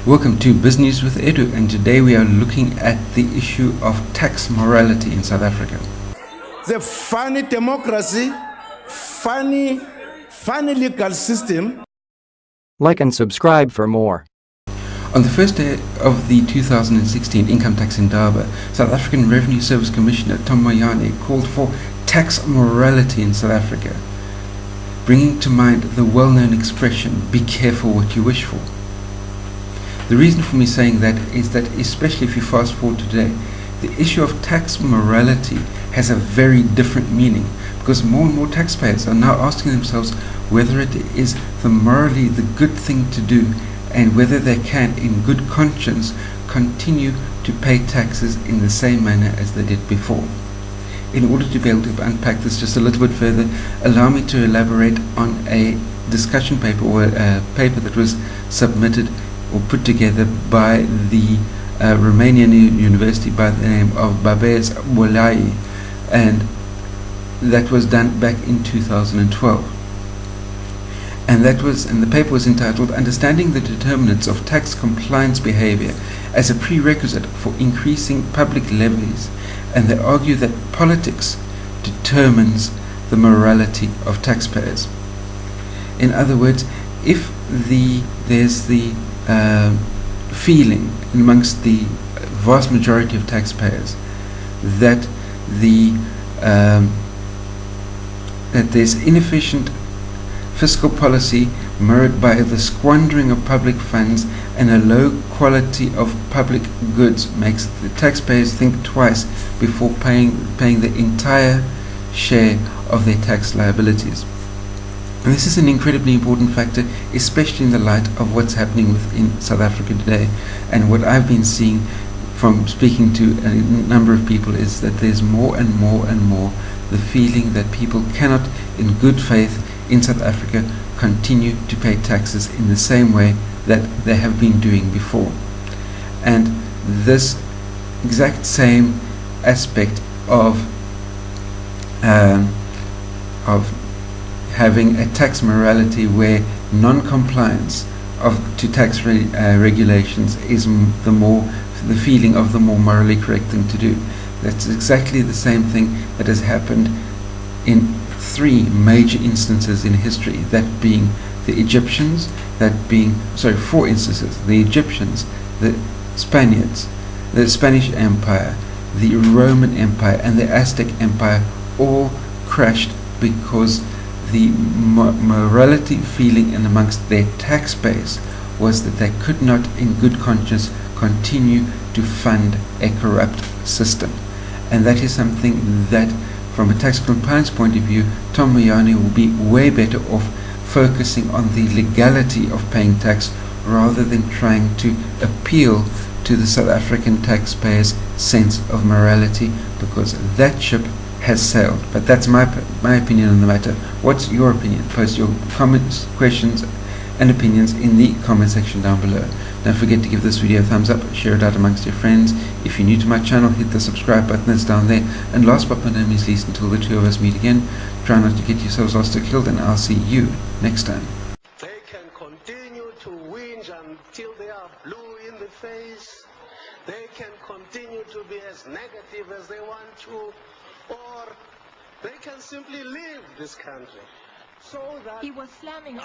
Welcome to Business with Edu, and today we are looking at the issue of tax morality in South Africa. The funny democracy, funny legal system. Like and subscribe for more. On the first day of the 2016 income tax indaba, South African Revenue Service Commissioner Tom Moyane called for tax morality in South Africa, bringing to mind the well-known expression, "Be careful what you wish for." The reason for me saying that is that, especially if you fast forward to today, the issue of tax morality has a very different meaning, because more and more taxpayers are now asking themselves whether it is morally the good thing to do and whether they can, in good conscience, continue to pay taxes in the same manner as they did before. In order to be able to unpack this just a little bit further, allow me to elaborate on a discussion paper, or a paper that was submitted or put together by the Romanian university by the name of Babes Bolai, and that was done back in 2012. And the paper was entitled "Understanding the Determinants of Tax Compliance Behavior as a Prerequisite for Increasing Public Levies," and they argue that politics determines the morality of taxpayers. In other words, if there's the feeling amongst the vast majority of taxpayers that there's inefficient fiscal policy mirrored by the squandering of public funds and a low quality of public goods, makes the taxpayers think twice before paying the entire share of their tax liabilities. And this is an incredibly important factor, especially in the light of what's happening within South Africa today. And what I've been seeing from speaking to a number of people is that there's more and more and more the feeling that people cannot, in good faith in South Africa, continue to pay taxes in the same way that they have been doing before. And this exact same aspect of having a tax morality where non-compliance to tax regulations is the feeling of the more morally correct thing to do. That's exactly the same thing that has happened in three major instances in history, that being the Egyptians, four instances: the Egyptians, the Spaniards, the Spanish Empire, the Roman Empire, and the Aztec Empire, all crashed because the morality feeling in amongst their tax base was that they could not, in good conscience, continue to fund a corrupt system. And that is something that, from a tax compliance point of view, Tom Moyane will be way better off focusing on the legality of paying tax rather than trying to appeal to the South African taxpayer's sense of morality, because that ship has sailed. But that's my opinion on the matter. What's your opinion? Post your comments, questions and opinions in the comment section down below. Don't forget to give this video a thumbs up, share it out amongst your friends. If you're new to my channel, hit the subscribe button that's down there. And last but by no means least, until the two of us meet again, try not to get yourselves lost or killed, and I'll see you next time. They can continue to whinge until they are blue in the face. They can continue to be as negative as they want to, or they can simply leave this country. So that he was slamming